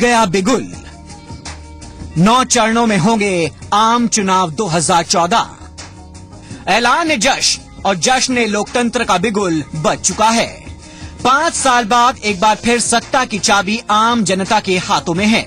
गया बिगुल। 9 चरणों में होंगे आम चुनाव 2014। ऐलान जश्न और जश्न लोकतंत्र का बिगुल बज चुका है। 5 साल बाद एक बार फिर सत्ता की चाबी आम जनता के हाथों में है।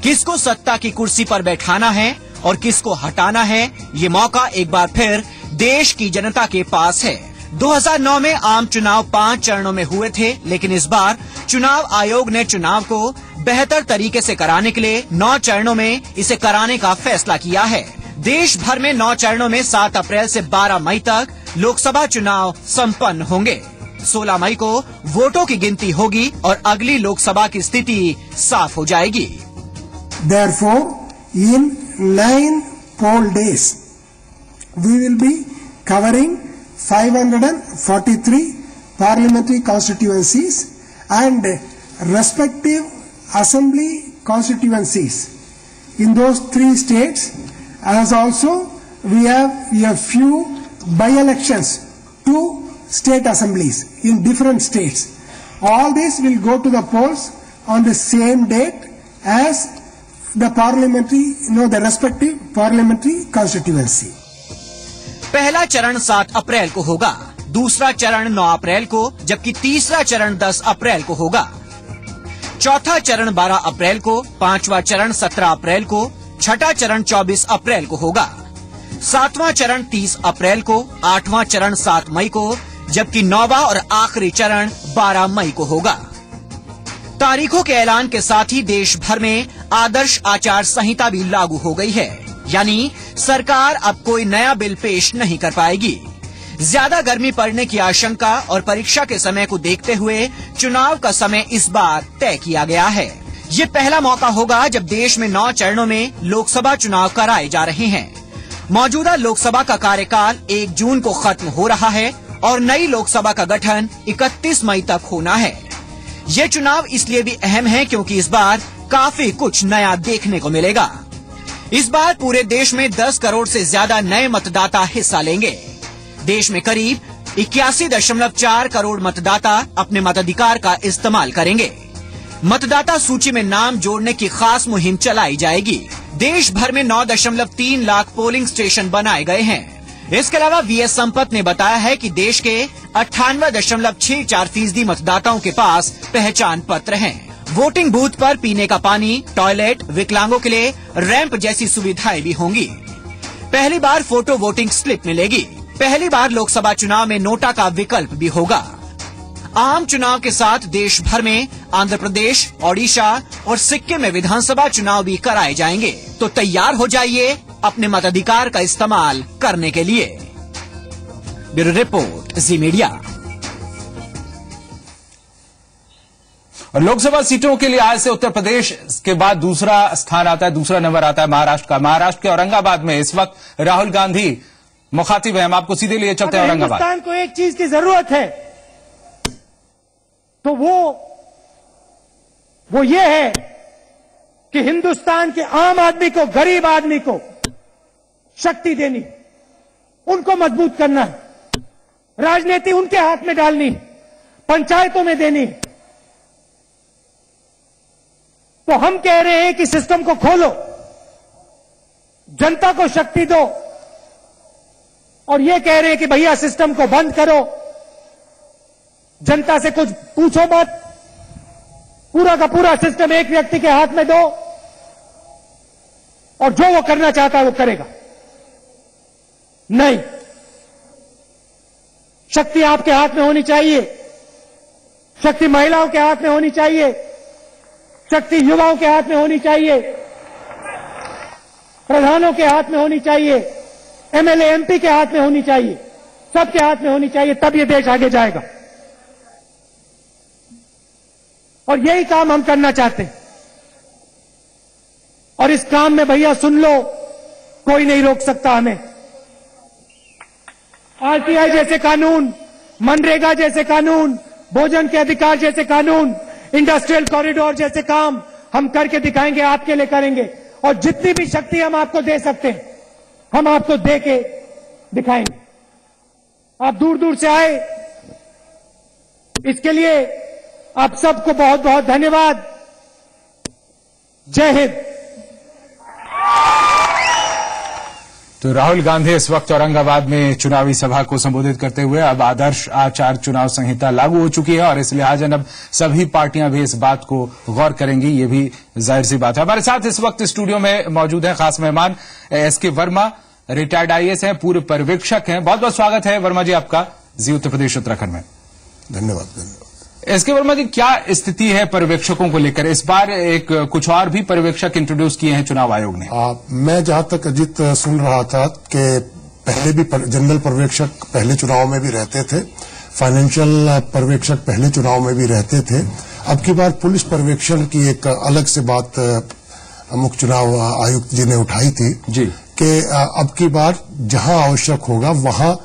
किसको सत्ता की कुर्सी पर बैठाना है और किसको हटाना है, ये मौका एक बार फिर देश की जनता के पास है। 2009 में आम चुनाव 5 चरणों में हुए थे, लेकिन इस बार चुनाव आयोग ने चुनाव को बेहतर तरीके से कराने के लिए 9 चरणों में इसे कराने का फैसला किया है। देश भर में 9 चरणों में 7 अप्रैल से 12 मई तक लोकसभा चुनाव संपन्न होंगे। 16 मई को वोटों की गिनती होगी और अगली लोकसभा की स्थिति साफ हो जाएगी। Therefore, in 9 poll days, we will be covering 543 parliamentary constituencies and respective assembly constituencies in those 3 states, as also we have a few by-elections to state assemblies in different states. All this will go to the polls on the same date as the parliamentary, the respective parliamentary constituency. पहला चरण 7 अप्रैल को होगा, दूसरा चरण 9 अप्रैल को, जबकि तीसरा चरण 10 अप्रैल को होगा। चौथा चरण 12 अप्रैल को, 5वां चरण 17 अप्रैल को, छठा चरण 24 अप्रैल को होगा, 7वां चरण 30 अप्रैल को, 8वां चरण 7 मई को, जबकि 9वां और आखिरी चरण 12 मई को होगा। तारीखों के ऐलान के साथ ही देश भर में आदर्श आचार संहिता भी लागू हो गई है, यानी सरकार अब कोई नया बिल पेश नहीं कर पाएगी। ज्यादा गर्मी पड़ने की आशंका और परीक्षा के समय को देखते हुए चुनाव का समय इस बार तय किया गया है। ये पहला मौका होगा जब देश में 9 चरणों में लोकसभा चुनाव कराए जा रहे हैं। मौजूदा लोकसभा का कार्यकाल 1 जून को खत्म हो रहा है और नई लोकसभा का गठन 31 मई तक होना है। ये चुनाव इसलिए भी अहम है क्योंकि इस बार काफी कुछ नया देखने को मिलेगा। इस बार पूरे देश में 10 करोड़ से ज्यादा नए मतदाता हिस्सा लेंगे। देश में करीब 81.4 करोड़ मतदाता अपने मताधिकार का इस्तेमाल करेंगे। मतदाता सूची में नाम जोड़ने की खास मुहिम चलाई जाएगी। देश भर में 9.3 लाख पोलिंग स्टेशन बनाए गए हैं। इसके अलावा वीएस संपत ने बताया है कि देश के 98.64% मतदाताओं के पास पहचान पत्र हैं। वोटिंग बूथ पर पीने का पानी, टॉयलेट, विकलांगों के लिए रैंप जैसी सुविधाएं भी होंगी। पहली बार फोटो वोटिंग स्लिप मिलेगी। पहली बार लोकसभा चुनाव में नोटा का विकल्प भी होगा। आम चुनाव के साथ देश भर में आंध्र प्रदेश, ओडिशा और सिक्किम में विधानसभा चुनाव भी कराए जाएंगे। तो तैयार हो जाइए अपने मताधिकार का इस्तेमाल करने के लिए। ब्यूरो रिपोर्ट, जी मीडिया। और लोकसभा सीटों के लिए आज से उत्तर प्रदेश के बाद दूसरा स्थान आता है, दूसरा नंबर आता है महाराष्ट्र का। महाराष्ट्र के औरंगाबाद में इस वक्त राहुल गांधी मुखातिब है। हम आपको सीधे लिए चलते हैं औरंगाबाद। हिंदुस्तान को एक चीज की जरूरत है, तो वो ये है कि हिंदुस्तान के आम आदमी को, गरीब आदमी को शक्ति देनी, उनको मजबूत करना है, राजनीति उनके हाथ में डालनी, पंचायतों में देनी। तो हम कह रहे हैं कि सिस्टम को खोलो, जनता को शक्ति दो, और ये कह रहे हैं कि भैया सिस्टम को बंद करो, जनता से कुछ पूछो मत, पूरा का पूरा सिस्टम एक व्यक्ति के हाथ में दो और जो वो करना चाहता है वो करेगा। नहीं, शक्ति आपके हाथ में होनी चाहिए, शक्ति महिलाओं के हाथ में होनी चाहिए, शक्ति युवाओं के हाथ में होनी चाहिए, प्रधानों के हाथ में होनी चाहिए, एमएलए एमपी के हाथ में होनी चाहिए, सबके हाथ में होनी चाहिए, तब ये देश आगे जाएगा। और यही काम हम करना चाहते हैं। और इस काम में भैया सुन लो, कोई नहीं रोक सकता हमें। आरटीआई जैसे कानून, मनरेगा जैसे कानून, भोजन के अधिकार जैसे कानून, इंडस्ट्रियल कॉरिडोर जैसे काम हम करके दिखाएंगे, आपके लिए करेंगे। और जितनी भी शक्ति हम आपको दे सकते हैं, हम आपको दे के दिखाएंगे। आप दूर दूर से आए, इसके लिए आप सबको बहुत बहुत धन्यवाद। जय हिंद। तो राहुल गांधी इस वक्त औरंगाबाद में चुनावी सभा को संबोधित करते हुए अब आदर्श आचार चुनाव संहिता लागू हो चुकी है और इस लिहाजन अब सभी पार्टियां भी इस बात को गौर करेंगी, ये भी जाहिर सी बात है। हमारे साथ इस वक्त स्टूडियो में मौजूद हैं खास मेहमान एसके वर्मा, रिटायर्ड आईएएस हैं, पूर्व पर्यवेक्षक हैं। बहुत बहुत स्वागत है वर्मा जी आपका जी उत्तर प्रदेश उत्तराखंड में। धन्यवाद। एसके वर्मा जी, क्या स्थिति है पर्यवेक्षकों को लेकर? इस बार एक कुछ और भी पर्यवेक्षक इंट्रोड्यूस किए हैं चुनाव आयोग ने। मैं जहां तक अजीत सुन रहा था कि पहले भी जनरल पर्यवेक्षक पहले चुनाव में भी रहते थे, फाइनेंशियल पर्यवेक्षक पहले चुनाव में भी रहते थे। अब की बार पुलिस पर्यवेक्षण की एक अलग से बात मुख्य चुनाव आयुक्त जी ने उठाई थी जी कि अब की बार जहां आवश्यक होगा वहां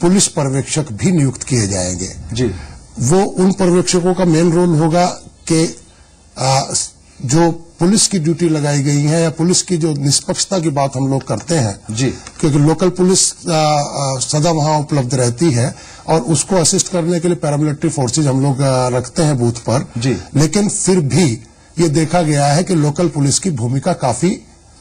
पुलिस पर्यवेक्षक भी नियुक्त किए जाएंगे जी। वो उन पर्यवेक्षकों का मेन रोल होगा कि जो पुलिस की ड्यूटी लगाई गई है या पुलिस की जो निष्पक्षता की बात हम लोग करते हैं जी, क्योंकि लोकल पुलिस सदा वहां उपलब्ध रहती है और उसको असिस्ट करने के लिए पैरामिलिट्री फोर्सेज हम लोग रखते हैं बूथ पर जी। लेकिन फिर भी ये देखा गया है कि लोकल पुलिस की भूमिका काफी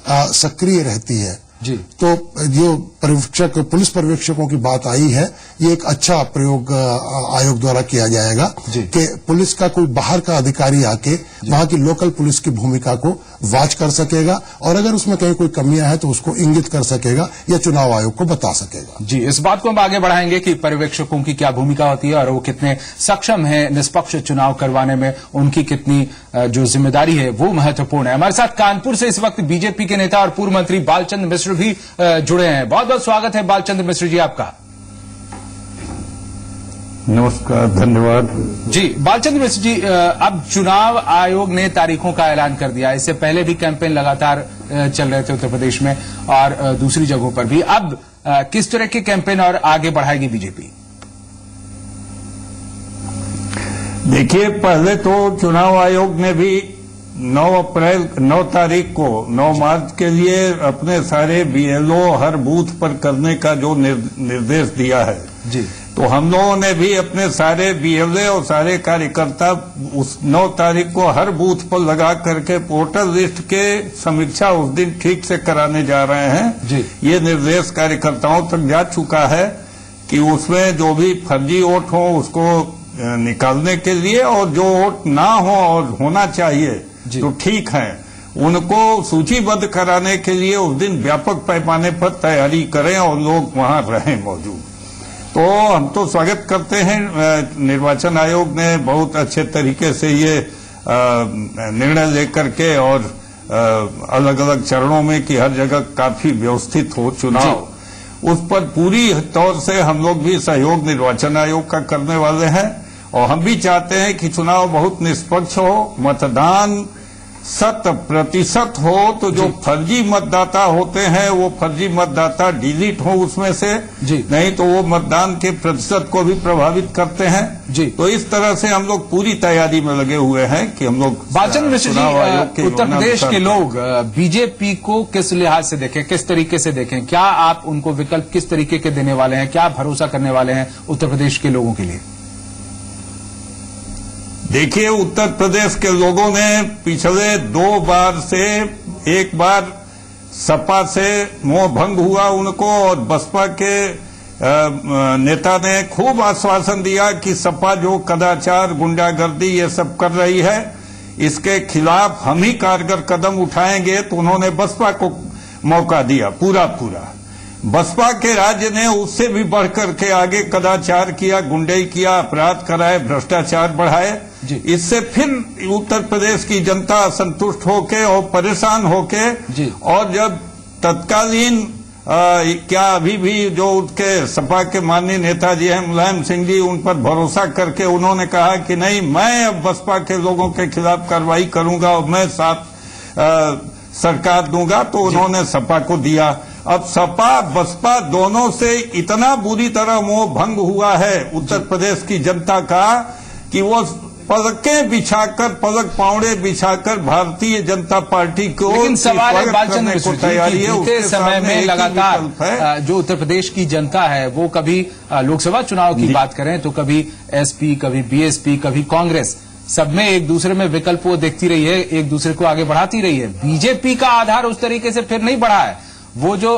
सक्रिय रहती है जी। तो जो पर्यवेक्षक पुलिस पर्यवेक्षकों की बात आई है, ये एक अच्छा प्रयोग आयोग द्वारा किया जाएगा कि पुलिस का कोई बाहर का अधिकारी आके वहां की लोकल पुलिस की भूमिका को वॉच कर सकेगा और अगर उसमें कहीं कोई कमियां हैं तो उसको इंगित कर सकेगा या चुनाव आयोग को बता सकेगा। जी, इस बात को हम आगे बढ़ाएंगे कि पर्यवेक्षकों की क्या भूमिका होती है और वो कितने सक्षम है निष्पक्ष चुनाव करवाने में, उनकी कितनी जो जिम्मेदारी है वो महत्वपूर्ण है। हमारे साथ कानपुर से इस वक्त बीजेपी के नेता और पूर्व मंत्री बालचंद्र मिश्र भी जुड़े हैं। बहुत बहुत स्वागत है बालचंद्र मिश्र जी आपका। नमस्कार, धन्यवाद जी। बालचंद्र मिश्र जी, अब चुनाव आयोग ने तारीखों का ऐलान कर दिया। इससे पहले भी कैंपेन लगातार चल रहे थे उत्तर प्रदेश में और दूसरी जगहों पर भी। अब किस तरह के कैंपेन और आगे बढ़ाएगी बीजेपी? देखिए, पहले तो चुनाव आयोग ने भी 9 तारीख को 9 मार्च के लिए अपने सारे बीएलओ हर बूथ पर करने का जो निर्देश दिया है जी, तो हम लोगों ने भी अपने सारे बीएलओ और सारे कार्यकर्ता उस 9 तारीख को हर बूथ पर लगा करके वोटर लिस्ट के समीक्षा उस दिन ठीक से कराने जा रहे हैं जी। ये निर्देश कार्यकर्ताओं तक जा चुका है कि उसमें जो भी फर्जी वोट हो उसको निकालने के लिए और जो वोट ना हो और होना चाहिए जो ठीक है उनको सूचीबद्ध कराने के लिए उस दिन व्यापक पैमाने पर तैयारी करें और लोग वहां रहें मौजूद। तो हम तो स्वागत करते हैं, निर्वाचन आयोग ने बहुत अच्छे तरीके से ये निर्णय लेकर के और अलग अलग चरणों में कि हर जगह काफी व्यवस्थित हो चुनाव, उस पर पूरी तौर से हम लोग भी सहयोग निर्वाचन आयोग का करने वाले हैं और हम भी चाहते हैं कि चुनाव बहुत निष्पक्ष हो, मतदान 100% हो, तो जो फर्जी मतदाता होते हैं वो फर्जी मतदाता डिलीट हो उसमें से जी। नहीं तो वो मतदान के प्रतिशत को भी प्रभावित करते हैं जी। तो इस तरह से हम लोग पूरी तैयारी में लगे हुए हैं कि हम लोग बालचंद्र मिश्र जी, उत्तर प्रदेश के लोग बीजेपी को किस लिहाज से देखें, किस तरीके से देखें? क्या आप उनको विकल्प किस तरीके के देने वाले हैं? क्या भरोसा करने वाले हैं उत्तर प्रदेश के लोगों के लिए? देखिए, उत्तर प्रदेश के लोगों ने पिछले 2 बार से, एक बार सपा से मोह भंग हुआ उनको और बसपा के नेता ने खूब आश्वासन दिया कि सपा जो कदाचार गुंडागर्दी ये सब कर रही है इसके खिलाफ हम ही कारगर कदम उठाएंगे, तो उन्होंने बसपा को मौका दिया पूरा। बसपा के राज्य ने उससे भी बढ़कर के आगे कदाचार किया, गुंडई किया, अपराध कराए, भ्रष्टाचार बढ़ाए। इससे फिर उत्तर प्रदेश की जनता असंतुष्ट होके और परेशान होके और जब तत्कालीन क्या अभी भी जो उसके सपा के माननीय नेताजी हैं मुलायम सिंह जी, उन पर भरोसा करके उन्होंने कहा कि नहीं, मैं अब बसपा के लोगों के खिलाफ कार्रवाई करूंगा और मैं साथ सरकार दूंगा, तो उन्होंने सपा को दिया। अब सपा बसपा दोनों से इतना बुरी तरह मोह भंग हुआ है उत्तर प्रदेश की जनता का कि वो पलकें बिछाकर, पलक पावड़े बिछाकर भारतीय जनता पार्टी को सवाल है बालचंद्र मिश्र जी, बीते समय में लगातार जो उत्तर प्रदेश की जनता है वो कभी लोकसभा चुनाव की बात करें तो कभी एसपी, कभी बीएसपी, कभी कांग्रेस, सब में एक दूसरे में विकल्प वो देखती रही है, एक दूसरे को आगे बढ़ाती रही है। बीजेपी का आधार उस तरीके से फिर नहीं बढ़ा है। वो जो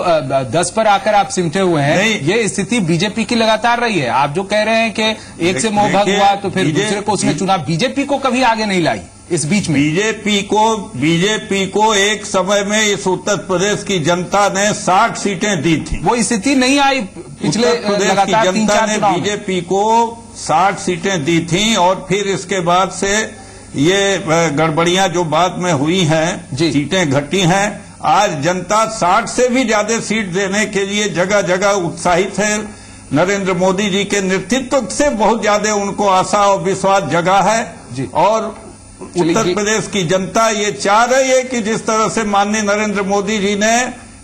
10 पर आकर आप सिमटे हुए हैं, ये स्थिति बीजेपी की लगातार रही है। आप जो कह रहे हैं कि एक से मोहभंग हुआ तो फिर दूसरे को उसने चुना, बीजेपी को कभी आगे नहीं लाई इस बीच में। बीजेपी को एक समय में इस उत्तर प्रदेश की जनता ने 60 सीटें दी थी। वो स्थिति नहीं आई पिछले लगातार 3-4 चुनाव में। बीजेपी को 60 सीटें दी थी और फिर इसके बाद से ये गड़बड़ियां जो बाद में हुई हैं, सीटें घटी हैं। आज जनता 60 से भी ज्यादा सीट देने के लिए जगह जगह उत्साहित है। नरेंद्र मोदी जी के नेतृत्व से बहुत ज्यादा उनको आशा और विश्वास जगा है और उत्तर प्रदेश की जनता ये चाह रही है कि जिस तरह से माननीय नरेंद्र मोदी जी ने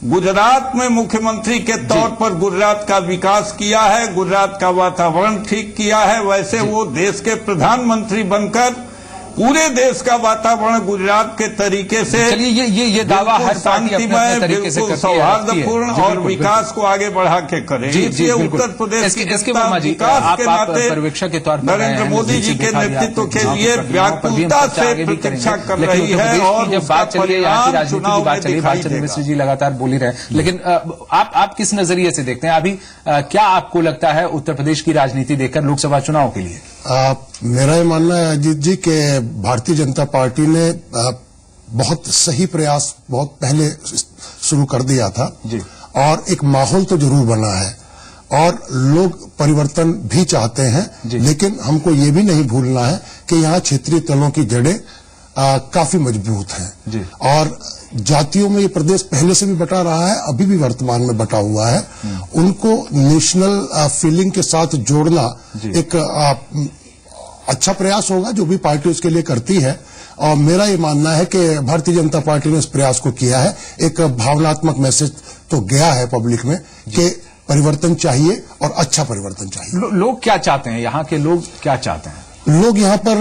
गुजरात में मुख्यमंत्री के तौर पर गुजरात का विकास किया है, गुजरात का वातावरण ठीक किया है, वैसे वो देश के प्रधानमंत्री बनकर पूरे देश का वातावरण गुजरात के तरीके से, चलिए ये दावा हर पार्टी अपने तरीके से करती है, सौहार्दपूर्ण और विकास को आगे बढ़ा के करे। इसलिए उत्तर प्रदेश की जनता विकास के नाते पर्यवेक्षक के तौर पर नरेंद्र मोदी जी के नेतृत्व के लिए व्याकुलता से प्रतीक्षा कर रही है। और जब बात चलिए यहाँ की राजनीति की बात चलिए, भालचंद्र मिश्र जी लगातार बोल ही रहे हैं, लेकिन आप किस नजरिए से देखते हैं अभी क्या आपको लगता है उत्तर प्रदेश की राजनीति देखकर लोकसभा चुनाव के लिए? मेरा ये मानना है अजीत जी कि भारतीय जनता पार्टी ने बहुत सही प्रयास बहुत पहले शुरू कर दिया था जी। और एक माहौल तो जरूर बना है और लोग परिवर्तन भी चाहते हैं, लेकिन हमको ये भी नहीं भूलना है कि यहाँ क्षेत्रीय दलों की जड़ें काफी मजबूत हैं और जातियों में ये प्रदेश पहले से भी बटा रहा है, अभी भी वर्तमान में बटा हुआ है। उनको नेशनल फीलिंग के साथ जोड़ना एक अच्छा प्रयास होगा जो भी पार्टी उसके लिए करती है। और मेरा ये मानना है कि भारतीय जनता पार्टी ने इस प्रयास को किया है। एक भावनात्मक मैसेज तो गया है पब्लिक में कि परिवर्तन चाहिए और अच्छा परिवर्तन चाहिए। लोग क्या चाहते हैं, यहाँ के लोग क्या चाहते हैं? लोग यहाँ पर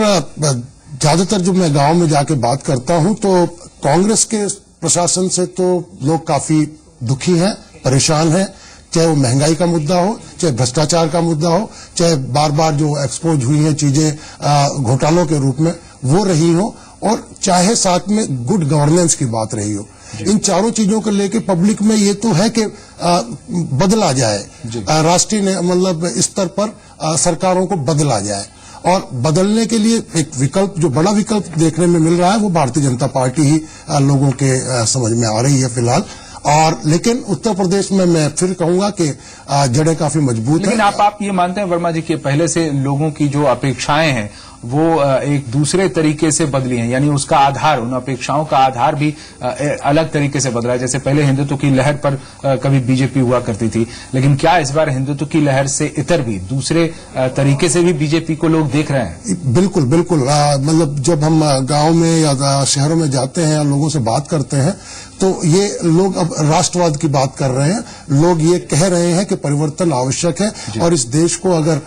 ज्यादातर जो मैं गांव में जाके बात करता हूं तो कांग्रेस के प्रशासन से तो लोग काफी दुखी हैं, परेशान हैं, चाहे वो महंगाई का मुद्दा हो, चाहे भ्रष्टाचार का मुद्दा हो, चाहे बार बार जो एक्सपोज हुई हैं चीजें घोटालों के रूप में वो रही हो, और चाहे साथ में गुड गवर्नेंस की बात रही हो। इन चारों चीजों को लेके पब्लिक में ये तो है कि बदला जाए, राष्ट्रीय मतलब स्तर पर सरकारों को बदला जाए। और बदलने के लिए एक विकल्प, जो बड़ा विकल्प देखने में मिल रहा है, वो भारतीय जनता पार्टी ही लोगों के समझ में आ रही है फिलहाल। और लेकिन उत्तर प्रदेश में मैं फिर कहूंगा कि जड़ें काफी मजबूत हैं। लेकिन आप ये मानते हैं वर्मा जी कि पहले से लोगों की जो अपेक्षाएं हैं वो एक दूसरे तरीके से बदली हैं, यानी उसका आधार, उन अपेक्षाओं का आधार भी अलग तरीके से बदला है? जैसे पहले हिंदुत्व की लहर पर कभी बीजेपी हुआ करती थी, लेकिन क्या इस बार हिंदुत्व की लहर से इतर भी दूसरे तरीके से भी बीजेपी को लोग देख रहे हैं? बिल्कुल बिल्कुल। मतलब जब हम गांव में या शहरों में जाते हैं या लोगों से बात करते हैं तो ये लोग अब राष्ट्रवाद की बात कर रहे हैं। लोग ये कह रहे हैं कि परिवर्तन आवश्यक है और इस देश को अगर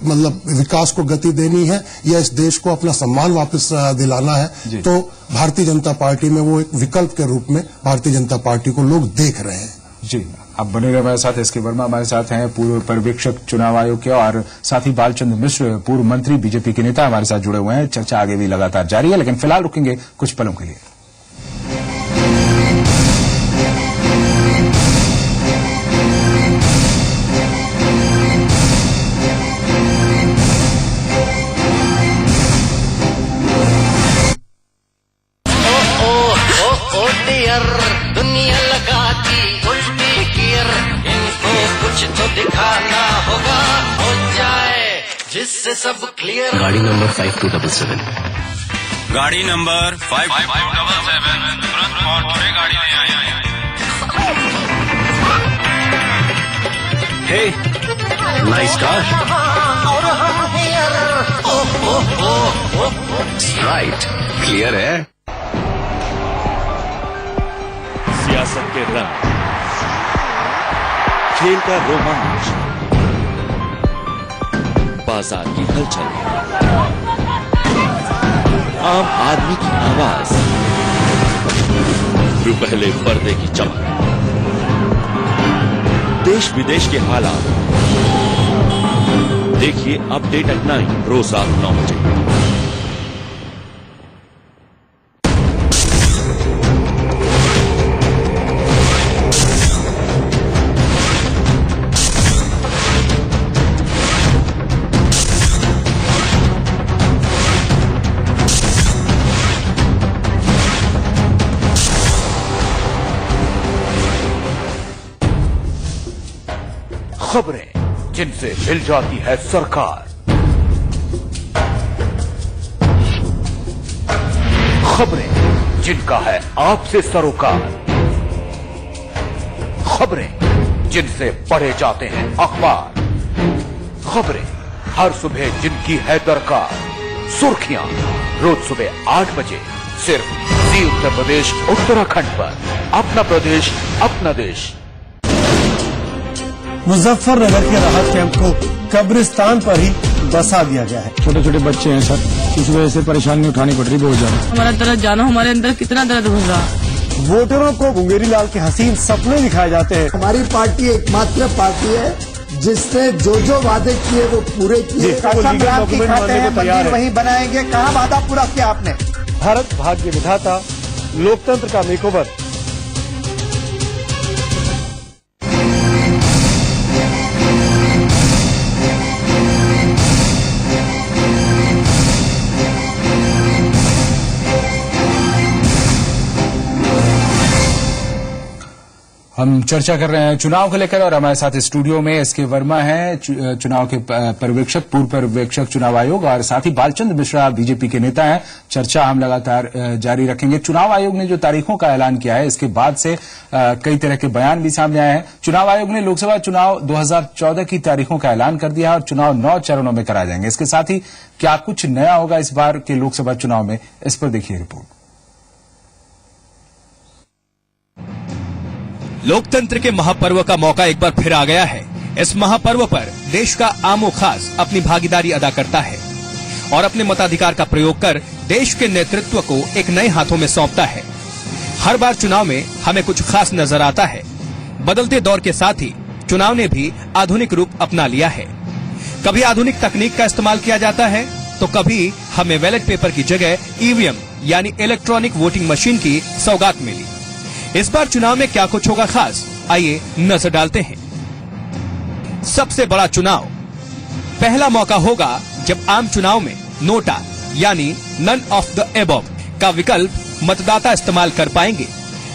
मतलब विकास को गति देनी है या इस देश को अपना सम्मान वापस दिलाना है तो भारतीय जनता पार्टी में वो एक विकल्प के रूप में भारतीय जनता पार्टी को लोग देख रहे हैं। जी, आप बने रहे हमारे साथ। एसके वर्मा हमारे साथ हैं, पूर्व पर्यवेक्षक चुनाव आयोग के, और साथ ही भालचंद्र मिश्र पूर्व मंत्री बीजेपी के नेता हमारे साथ जुड़े हुए हैं। चर्चा आगे भी लगातार जारी है, लेकिन फिलहाल रुकेंगे कुछ पलों के लिए। दुनिया लगाती उल्टी गियर, इनको कुछ तो दिखाना होगा, हो जाए जिससे सब क्लियर। गाड़ी नंबर 5277। गाड़ी नंबर 5277 तुरंत मॉर्चरी गाड़ी में आए। हे, नाइस कार। राइट, क्लियर है। सियासत के रंग, खेल का रोमांच, बाजार की हलचल, आम आदमी की आवाज, रुपहले पर्दे की चमक, देश विदेश के हालात। देखिए अपडेट एट 9 रोज रात 9 बजे। खबरें जिनसे हिल जाती है सरकार, खबरें जिनका है आपसे सरोकार, खबरें जिनसे पढ़े जाते हैं अखबार, खबरें हर सुबह जिनकी है दरकार, सुर्खियां रोज सुबह 8 बजे सिर्फ जी उत्तर प्रदेश उत्तराखंड पर। अपना प्रदेश अपना देश। मुजफ्फरनगर के राहत कैंप को कब्रिस्तान पर ही बसा दिया गया है। छोटे छोटे बच्चे हैं सर, इस वजह से परेशानी उठानी पड़ रही बहुत ज्यादा। हमारा दर्द जानो, हमारे अंदर कितना दर्द हो रहा। वोटरों को मुंगेरी लाल के हसीन सपने दिखाए जाते हैं। हमारी पार्टी एकमात्र पार्टी है जिसने जो वादे किए वो पूरे किए। वही बनाएंगे, कहाँ वादा पूरा किया आपने? भारत भाग्य विधाता, लोकतंत्र का मेकओवर। हम चर्चा कर रहे हैं चुनाव को लेकर और हमारे साथ स्टूडियो में एसके वर्मा हैं, चुनाव के पर्यवेक्षक, पूर्व पर्यवेक्षक चुनाव आयोग, और साथ ही बालचंद्र मिश्रा बीजेपी के नेता हैं। चर्चा हम लगातार जारी रखेंगे। चुनाव आयोग ने जो तारीखों का ऐलान किया है, इसके बाद से कई तरह के बयान भी सामने आए हैं। चुनाव आयोग ने लोकसभा चुनाव 2014 की तारीखों का ऐलान कर दिया है और चुनाव 9 चरणों में कराए जाएंगे। इसके साथ ही क्या कुछ नया होगा इस बार के लोकसभा चुनाव में, इस पर देखिए रिपोर्ट। लोकतंत्र के महापर्व का मौका एक बार फिर आ गया है। इस महापर्व पर देश का आमो खास अपनी भागीदारी अदा करता है और अपने मताधिकार का प्रयोग कर देश के नेतृत्व को एक नए हाथों में सौंपता है। हर बार चुनाव में हमें कुछ खास नजर आता है। बदलते दौर के साथ ही चुनाव ने भी आधुनिक रूप अपना लिया है। कभी आधुनिक तकनीक का इस्तेमाल किया जाता है तो कभी हमें बैलेट पेपर की जगह ईवीएम यानी इलेक्ट्रॉनिक वोटिंग मशीन की सौगात मिली। इस बार चुनाव में क्या कुछ होगा खास, आइए नजर डालते हैं। सबसे बड़ा चुनाव, पहला मौका होगा जब आम चुनाव में नोटा यानी नन ऑफ द एबव का विकल्प मतदाता इस्तेमाल कर पाएंगे।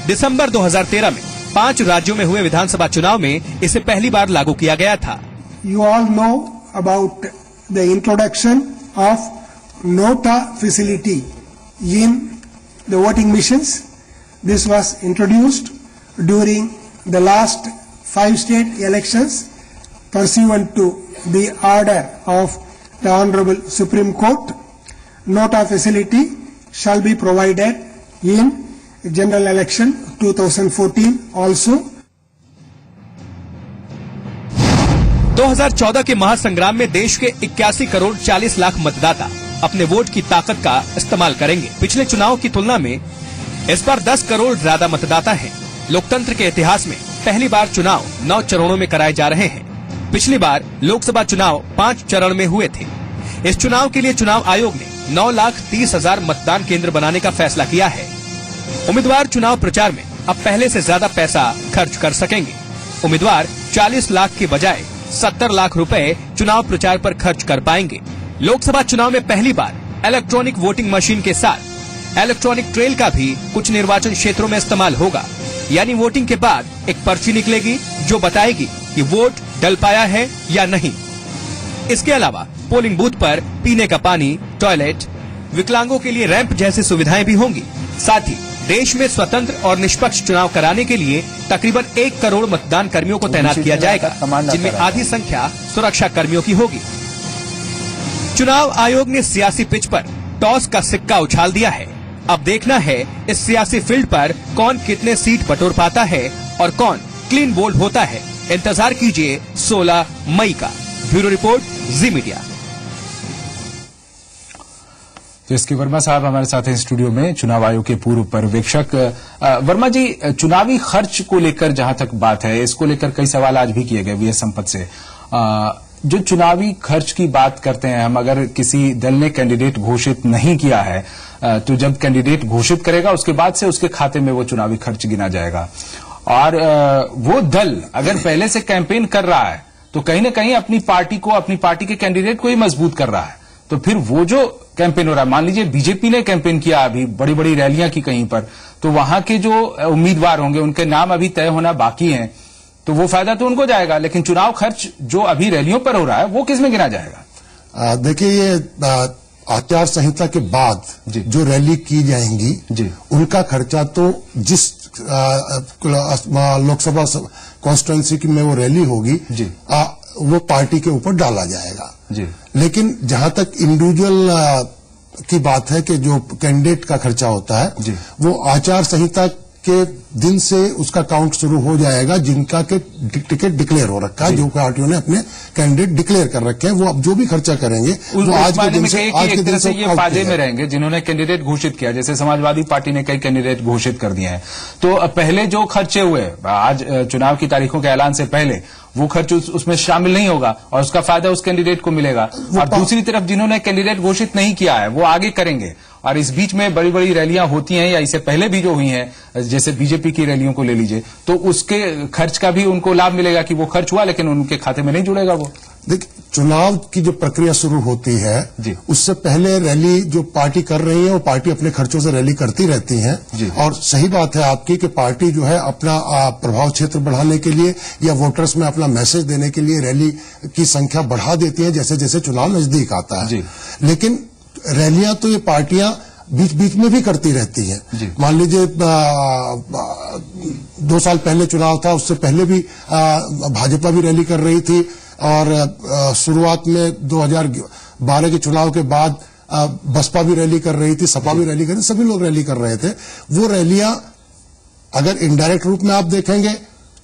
दिसंबर 2013 में 5 राज्यों में हुए विधानसभा चुनाव में इसे पहली बार लागू किया गया था। You all know about the introduction of nota facility in the voting machines. This was introduced during the last 5 state elections pursuant to the order of the Honorable Supreme Court. Nota facility shall be provided in general election 2014 also. 2014 के महासंग्राम में देश के 81 करोड़ 40 लाख मतदाता अपने vote की ताकत का इस्तेमाल करेंगे। पिछले चुनाव की तुलना में इस बार 10 करोड़ ज्यादा मतदाता हैं। लोकतंत्र के इतिहास में पहली बार चुनाव 9 चरणों में कराए जा रहे हैं। पिछली बार लोकसभा चुनाव 5 चरण में हुए थे। इस चुनाव के लिए चुनाव आयोग ने 9,30,000 मतदान केंद्र बनाने का फैसला किया है। उम्मीदवार चुनाव प्रचार में अब पहले से ज्यादा पैसा खर्च कर सकेंगे। उम्मीदवार 40 लाख के बजाय 70 लाख रुपए चुनाव प्रचार पर खर्च कर पाएंगे। लोकसभा चुनाव में पहली बार इलेक्ट्रॉनिक वोटिंग मशीन के साथ इलेक्ट्रॉनिक ट्रेल का भी कुछ निर्वाचन क्षेत्रों में इस्तेमाल होगा। यानी वोटिंग के बाद एक पर्ची निकलेगी जो बताएगी कि वोट डल पाया है या नहीं। इसके अलावा पोलिंग बूथ पर पीने का पानी, टॉयलेट, विकलांगों के लिए रैंप जैसी सुविधाएं भी होंगी। साथ ही देश में स्वतंत्र और निष्पक्ष चुनाव कराने के लिए तकरीबन 1 करोड़ मतदान कर्मियों को तैनात किया जाएगा, जिनमें आधी संख्या सुरक्षा कर्मियों की होगी। चुनाव आयोग ने सियासी पिच पर टॉस का सिक्का उछाल दिया है। अब देखना है इस सियासी फील्ड पर कौन कितने सीट बटोर पाता है और कौन क्लीन बोल्ड होता है। इंतजार कीजिए 16 मई का। ब्यूरो रिपोर्ट, जी मीडिया। एसके वर्मा साहब हमारे साथ हैं स्टूडियो में, चुनाव आयोग के पूर्व पर्यवेक्षक। वर्मा जी, चुनावी खर्च को लेकर जहां तक बात है, इसको लेकर कई सवाल आज भी किए गए वीएस संपत से। जो चुनावी खर्च की बात करते हैं हम, अगर किसी दल ने कैंडिडेट घोषित नहीं किया है तो जब कैंडिडेट घोषित करेगा उसके बाद से उसके खाते में वो चुनावी खर्च गिना जाएगा। और वो दल अगर पहले से कैंपेन कर रहा है तो कहीं ना कहीं अपनी पार्टी को, अपनी पार्टी के कैंडिडेट को ही मजबूत कर रहा है। तो फिर वो जो कैंपेन हो रहा है, मान लीजिए बीजेपी ने कैंपेन किया अभी, बड़ी बड़ी रैलियां की कहीं पर, तो वहां के जो उम्मीदवार होंगे उनके नाम अभी तय होना बाकी हैं। तो वो फायदा तो उनको जाएगा, लेकिन चुनाव खर्च जो अभी रैलियों पर हो रहा है वो किसमें गिना जाएगा? देखिए, ये आचार संहिता के बाद जो रैली की जाएंगी उनका खर्चा तो जिस लोकसभा कॉन्स्टिट्यूंसी की में वो रैली होगी वो पार्टी के ऊपर डाला जाएगा। लेकिन जहां तक इंडिविजुअल की बात है कि जो कैंडिडेट का खर्चा होता है वो आचार संहिता के दिन से उसका काउंट शुरू हो जाएगा, जिनका के टिकट डिक्लेयर हो रखा है, जो पार्टियों ने अपने कैंडिडेट डिक्लेयर कर रखे हैं, वो अब जो भी खर्चा करेंगे वो आज के दिन से ये फायदे में रहेंगे जिन्होंने कैंडिडेट घोषित किया। जैसे समाजवादी पार्टी ने कई कैंडिडेट घोषित कर दिए हैं, तो पहले जो खर्चे हुए आज चुनाव की तारीखों के ऐलान से पहले वो खर्च उसमें शामिल नहीं होगा और उसका फायदा उस कैंडिडेट को मिलेगा। और दूसरी तरफ जिन्होंने कैंडिडेट घोषित नहीं किया है वो आगे करेंगे, और इस बीच में बड़ी बड़ी रैलियां होती हैं या इससे पहले भी जो हुई हैं, जैसे बीजेपी की रैलियों को ले लीजिए, तो उसके खर्च का भी उनको लाभ मिलेगा कि वो खर्च हुआ लेकिन उनके खाते में नहीं जुड़ेगा। वो देखिए, चुनाव की जो प्रक्रिया शुरू होती है उससे पहले रैली जो पार्टी कर रही है वो पार्टी अपने खर्चों से रैली करती रहती है, और सही बात है आपकी कि पार्टी जो है अपना प्रभाव क्षेत्र बढ़ाने के लिए या वोटर्स में अपना मैसेज देने के लिए रैली की संख्या बढ़ा देती है जैसे जैसे चुनाव नजदीक आता है। लेकिन रैलियां तो ये पार्टियां बीच बीच में भी करती रहती हैं। मान लीजिए 2 साल पहले चुनाव था, उससे पहले भी भाजपा भी रैली कर रही थी, और शुरुआत में 2012 के चुनाव के बाद बसपा भी रैली कर रही थी, सपा भी रैली कर रही थी, सभी लोग रैली कर रहे थे। वो रैलियां अगर इनडायरेक्ट रूप में आप देखेंगे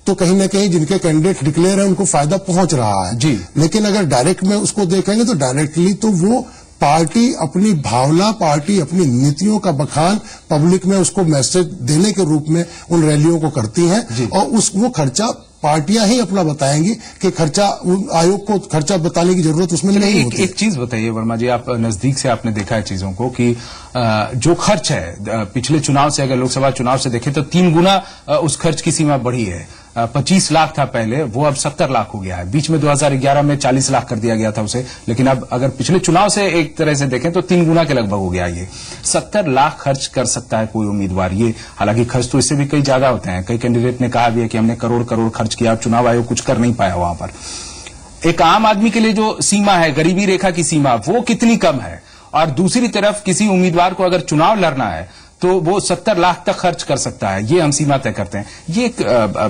तो कहीं ना कहीं जिनके कैंडिडेट डिक्लेयर है उनको फायदा पहुंच रहा है। लेकिन अगर डायरेक्ट में उसको देखेंगे तो डायरेक्टली तो वो पार्टी अपनी भावना, पार्टी अपनी नीतियों का बखान पब्लिक में उसको मैसेज देने के रूप में उन रैलियों को करती हैं, और वो खर्चा पार्टियां ही अपना बताएंगी कि खर्चा आयोग को खर्चा बताने की जरूरत उसमें नहीं होती। एक चीज बताइए वर्मा जी, आप नजदीक से आपने देखा है चीजों को कि जो खर्च है पिछले चुनाव से, अगर लोकसभा चुनाव से देखें तो 3 गुना उस खर्च की सीमा बढ़ी है। 25 लाख था पहले, वो अब 70 लाख हो गया है। बीच में 2011 में 40 लाख कर दिया गया था उसे, लेकिन अब अगर पिछले चुनाव से एक तरह से देखें तो 3 गुना के लगभग हो गया। ये 70 लाख खर्च कर सकता है कोई उम्मीदवार। ये हालांकि खर्च तो इससे भी कई ज्यादा होते हैं। कई कैंडिडेट ने कहा भी है कि हमने करोड़ करोड़ खर्च किया, चुनाव आयोग कुछ कर नहीं पाया वहां पर। एक आम आदमी के लिए जो सीमा है, गरीबी रेखा की सीमा, वो कितनी कम है, और दूसरी तरफ किसी उम्मीदवार को अगर चुनाव लड़ना है तो वो 70 लाख तक खर्च कर सकता है, ये हम सीमा तय करते हैं। ये एक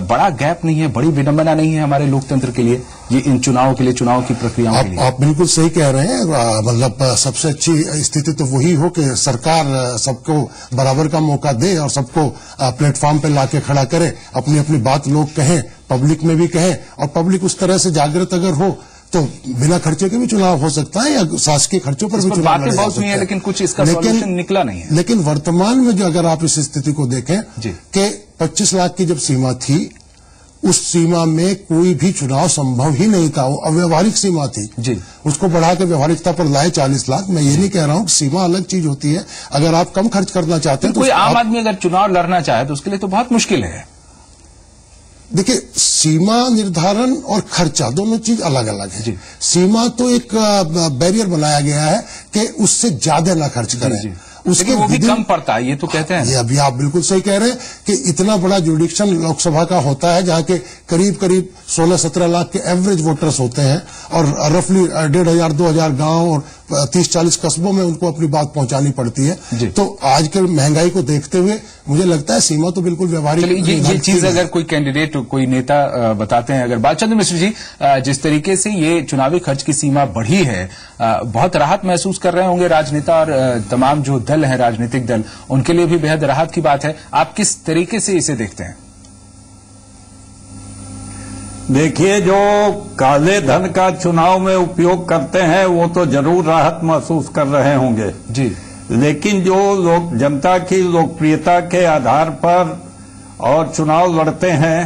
बड़ा गैप नहीं है, बड़ी विडंबना नहीं है हमारे लोकतंत्र के लिए, ये इन चुनावों के लिए, चुनाव की प्रक्रियाओं के लिए? आप बिल्कुल सही कह रहे हैं। मतलब सबसे अच्छी स्थिति तो वही हो कि सरकार सबको बराबर का मौका दे और सबको प्लेटफॉर्म पे लाके खड़ा करे, अपनी अपनी बात लोग कहें, पब्लिक में भी कहें, और पब्लिक उस तरह से जागृत अगर हो तो बिना खर्चे के भी चुनाव हो सकता है, या शासकीय खर्चों पर भी चुनाव लड़ा जा सकता है। लेकिन कुछ इसका सॉल्यूशन निकला नहीं है। लेकिन वर्तमान में जो अगर आप इस स्थिति को देखें कि 25 लाख की जब सीमा थी, उस सीमा में कोई भी चुनाव संभव ही नहीं था, वो अव्यवहारिक सीमा थी। उसको बढ़ा के व्यवहारिकता पर लाए 40 लाख। मैं ये नहीं कह रहा हूं कि सीमा अलग चीज होती है। अगर आप कम खर्च करना चाहते हैं तो कोई आम आदमी अगर चुनाव लड़ना चाहे तो उसके लिए तो बहुत मुश्किल है। देखिए, सीमा निर्धारण और खर्चा दोनों चीज अलग अलग है। सीमा तो एक बैरियर बनाया गया है कि उससे ज्यादा ना खर्च करें, उसके वो भी कम पड़ता है, ये तो कहते हैं। ये अभी आप बिल्कुल सही कह रहे हैं कि इतना बड़ा जुडिक्शन लोकसभा का होता है जहां के करीब करीब 16-17 लाख के एवरेज वोटर्स होते हैं, और रफली 1,500-2,000 गांव और 30-40 कस्बों में उनको अपनी बात पहुंचानी पड़ती है। तो आजकल महंगाई को देखते हुए मुझे लगता है सीमा तो बिल्कुल व्यवहारिक। ये चीज अगर कोई कैंडिडेट, कोई नेता बताते हैं, अगर बालचंद्र मिश्र जी, जिस तरीके से ये चुनावी खर्च की सीमा बढ़ी है, बहुत राहत महसूस कर रहे होंगे राजनेता और तमाम जो दल है, राजनीतिक दल, उनके लिए भी बेहद राहत की बात है। आप किस तरीके से इसे देखते हैं? देखिए, जो काले धन का चुनाव में उपयोग करते हैं वो तो जरूर राहत महसूस कर रहे होंगे जी, लेकिन जो लोग जनता की लोकप्रियता के आधार पर और चुनाव लड़ते हैं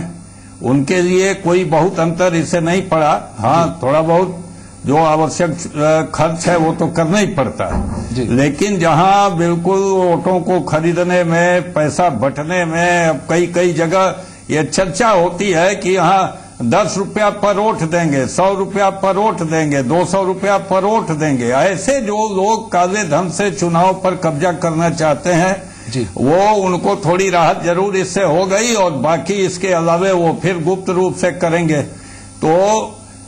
उनके लिए कोई बहुत अंतर इससे नहीं पड़ा। हाँ, थोड़ा बहुत जो आवश्यक खर्च है वो तो करना ही पड़ता है, लेकिन जहां बिल्कुल वोटों को खरीदने में, पैसा बंटने में, अब कई जगह ये चर्चा होती है कि यहाँ 10 रुपया पर वोट देंगे, 100 रुपया पर वोट देंगे, 200 रुपया पर वोट देंगे। ऐसे जो लोग काले धन से चुनाव पर कब्जा करना चाहते हैं जी। वो उनको थोड़ी राहत जरूर इससे हो गई, और बाकी इसके अलावे वो फिर गुप्त रूप से करेंगे। तो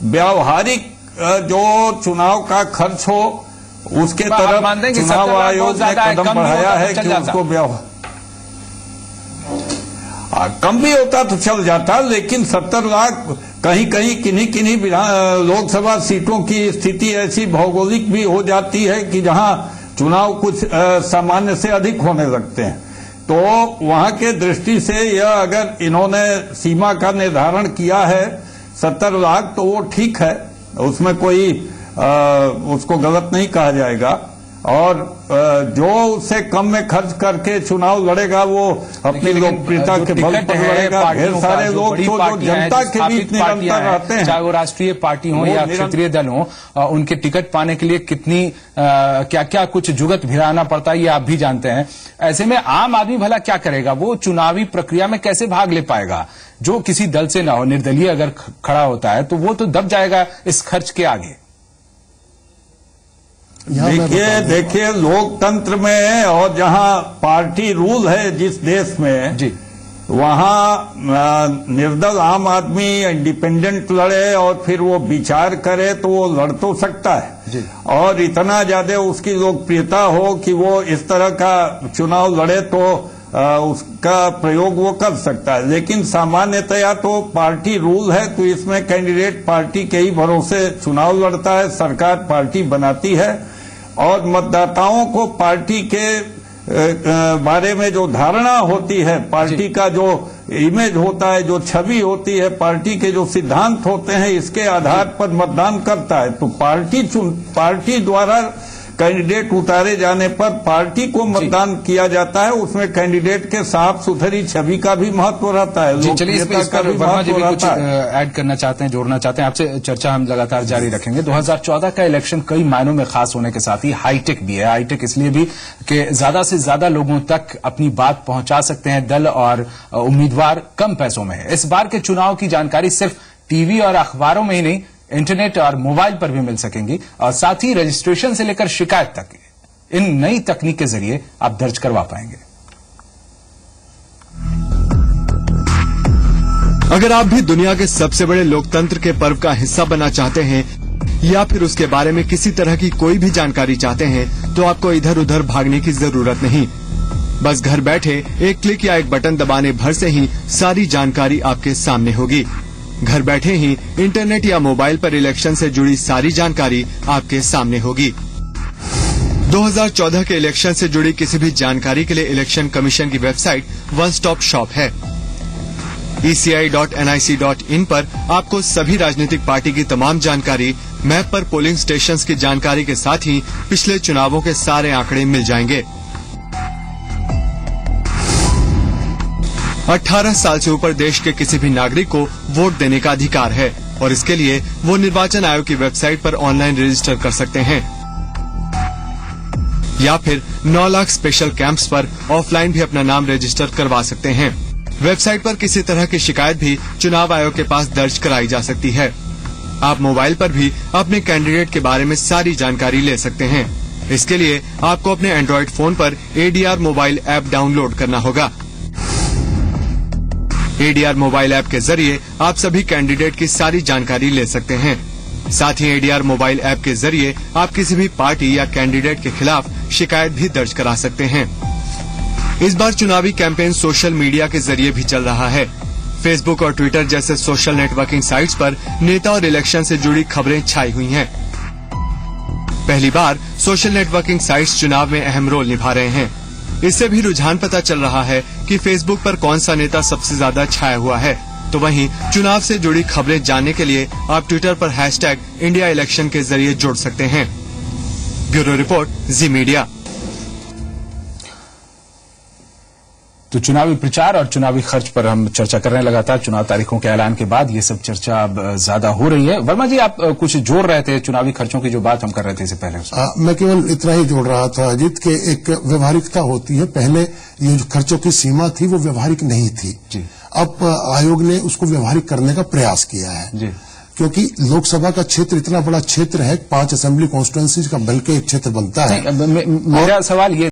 व्यावहारिक जो चुनाव का खर्च हो उसके आप तरफ मानते हैं कि चुनाव 70 लाख आयोग बहुत ने ज्यादा है, कदम कम भी बढ़ाया होता है तो कि चल उसको कम भी होता तो चल जाता, लेकिन 70 लाख कहीं कहीं किन्हीं लोकसभा सीटों की स्थिति ऐसी भौगोलिक भी हो जाती है कि जहां चुनाव कुछ सामान्य से अधिक होने लगते हैं। तो वहां के दृष्टि से यह अगर इन्होंने सीमा का निर्धारण किया है 70 लाख, तो वो ठीक है, उसमें कोई उसको गलत नहीं कहा जाएगा। और जो उससे कम में खर्च करके चुनाव लड़ेगा वो अपनी लोकप्रियता के बल पर लड़ेगा। ढेर सारे लोग तो जो जनता के बीच निरंतर रहते हैं, चाहे वो राष्ट्रीय पार्टी हो या क्षेत्रीय दल हो, उनके टिकट पाने के लिए कितनी क्या क्या कुछ जुगत भिड़ाना पड़ता है ये आप भी जानते हैं। ऐसे में आम आदमी भला क्या करेगा? वो चुनावी प्रक्रिया में कैसे भाग ले पाएगा? जो किसी दल से ना हो, निर्दलीय अगर खड़ा होता है तो वो तो दब जाएगा इस खर्च के आगे। देखिए लोकतंत्र में और जहां पार्टी रूल है जिस देश में जी, वहां निर्दल आम आदमी इंडिपेंडेंट लड़े और फिर वो विचार करे तो वो लड़ तो सकता है जी। और इतना ज्यादा उसकी लोकप्रियता हो कि वो इस तरह का चुनाव लड़े तो उसका प्रयोग वो कर सकता है। लेकिन सामान्यतया तो पार्टी रूल है, तो इसमें कैंडिडेट पार्टी के ही भरोसे चुनाव लड़ता है, सरकार पार्टी बनाती है और मतदाताओं को पार्टी के बारे में जो धारणा होती है, पार्टी का जो इमेज होता है, जो छवि होती है, पार्टी के जो सिद्धांत होते हैं, इसके आधार पर मतदान करता है। तो पार्टी द्वारा कैंडिडेट उतारे जाने पर पार्टी को मतदान किया जाता है, उसमें कैंडिडेट के साफ सुथरी छवि का भी महत्व रहता है। जी, चलिए इस पर वर्मा जी भी कुछ ऐड करना चाहते हैं, जोड़ना चाहते हैं। आपसे चर्चा हम लगातार जारी रखेंगे। 2014 का इलेक्शन कई मायनों में खास होने के साथ ही हाईटेक भी है। हाईटेक इसलिए भी कि ज्यादा से ज्यादा लोगों तक अपनी बात पहुंचा सकते हैं दल और उम्मीदवार कम पैसों में है। इस बार के चुनाव की जानकारी सिर्फ टीवी और अखबारों में ही नहीं, इंटरनेट और मोबाइल पर भी मिल सकेंगी और साथ ही रजिस्ट्रेशन से लेकर शिकायत तक इन नई तकनीक के जरिए आप दर्ज करवा पाएंगे। अगर आप भी दुनिया के सबसे बड़े लोकतंत्र के पर्व का हिस्सा बनना चाहते हैं या फिर उसके बारे में किसी तरह की कोई भी जानकारी चाहते हैं, तो आपको इधर उधर भागने की जरूरत नहीं। बस घर बैठे एक क्लिक या एक बटन दबाने भर से ही सारी जानकारी आपके सामने होगी। घर बैठे ही इंटरनेट या मोबाइल पर इलेक्शन से जुड़ी सारी जानकारी आपके सामने होगी। 2014 के इलेक्शन से जुड़ी किसी भी जानकारी के लिए इलेक्शन कमीशन की वेबसाइट वन स्टॉप शॉप है। eci.nic.in पर आपको सभी राजनीतिक पार्टी की तमाम जानकारी, मैप पर पोलिंग स्टेशंस की जानकारी के साथ ही पिछले चुनावों के सारे आंकड़े मिल जाएंगे। 18 साल से ऊपर देश के किसी भी नागरिक को वोट देने का अधिकार है और इसके लिए वो निर्वाचन आयोग की वेबसाइट पर ऑनलाइन रजिस्टर कर सकते हैं या फिर 9 लाख स्पेशल कैंप्स पर ऑफलाइन भी अपना नाम रजिस्टर करवा सकते हैं। वेबसाइट पर किसी तरह की शिकायत भी चुनाव आयोग के पास दर्ज कराई जा सकती है। आप मोबाइल पर भी अपने कैंडिडेट के बारे में सारी जानकारी ले सकते हैं। इसके लिए आपको अपने एंड्रॉइड फोन पर ADR मोबाइल ऐप डाउनलोड करना होगा। ADR मोबाइल ऐप के जरिए आप सभी कैंडिडेट की सारी जानकारी ले सकते हैं। साथ ही ADR मोबाइल ऐप के जरिए आप किसी भी पार्टी या कैंडिडेट के खिलाफ शिकायत भी दर्ज करा सकते हैं। इस बार चुनावी कैंपेन सोशल मीडिया के जरिए भी चल रहा है। फेसबुक और ट्विटर जैसे सोशल नेटवर्किंग साइट्स पर नेता और इलेक्शन से जुड़ी खबरें छाई हुई हैं। पहली बार सोशल नेटवर्किंग साइट्स चुनाव में अहम रोल निभा रहे हैं। इससे भी रुझान पता चल रहा है कि फेसबुक पर कौन सा नेता सबसे ज्यादा छाया हुआ है। तो वहीं चुनाव से जुड़ी खबरें जानने के लिए आप ट्विटर पर #इंडिया इलेक्शन के जरिए जुड़ सकते हैं। ब्यूरो रिपोर्ट, जी मीडिया। तो चुनावी प्रचार और चुनावी खर्च पर हम चर्चा कर रहे हैं। लगातार चुनाव तारीखों के ऐलान के बाद ये सब चर्चा अब ज्यादा हो रही है। वर्मा जी, आप कुछ जोड़ रहे थे चुनावी खर्चों की जो बात हम कर रहे थे इससे पहले। मैं केवल इतना ही जोड़ रहा था अजीत के एक व्यवहारिकता होती है। पहले ये जो खर्चों की सीमा थी वो व्यवहारिक नहीं थी जी। अब आयोग ने उसको व्यवहारिक करने का प्रयास किया है जी। क्योंकि लोकसभा का क्षेत्र इतना बड़ा क्षेत्र है, 5 असेंबली कॉन्स्टिट्यूएंसीज का बल्कि एक क्षेत्र बनता है। मेरा सवाल ये